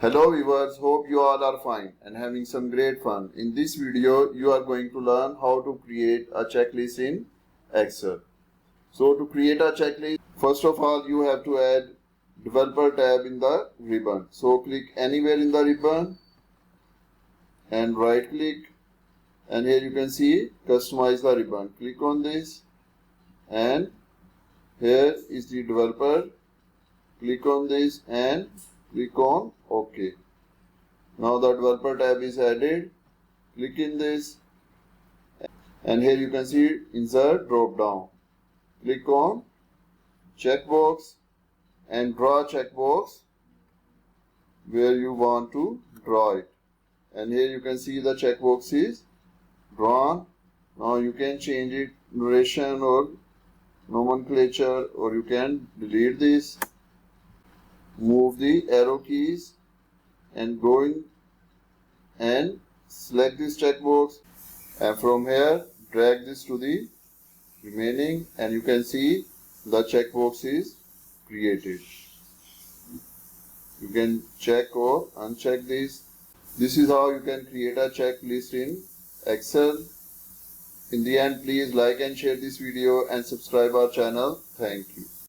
Hello viewers, hope you all are fine and having some great fun. In this video, you are going to learn how to create a checklist in Excel. So to create a checklist, first of all, you have to add developer tab in the ribbon. So click anywhere in the ribbon and right click, and here you can see customize the ribbon. Click on this and here is the developer. Click on this and click on OK. Now the developer tab is added. Click in this and here you can see insert drop down. Click on checkbox and draw checkbox where you want to draw it. And here you can see the checkbox is drawn. Now you can change it duration or nomenclature, or you can delete this. Move the arrow keys and go in and select this checkbox, and from here drag this to the remaining, and you can see the checkbox is created. You can check or uncheck this. This is how you can create a checklist in Excel. In the end, please like and share this video and subscribe our channel. Thank you.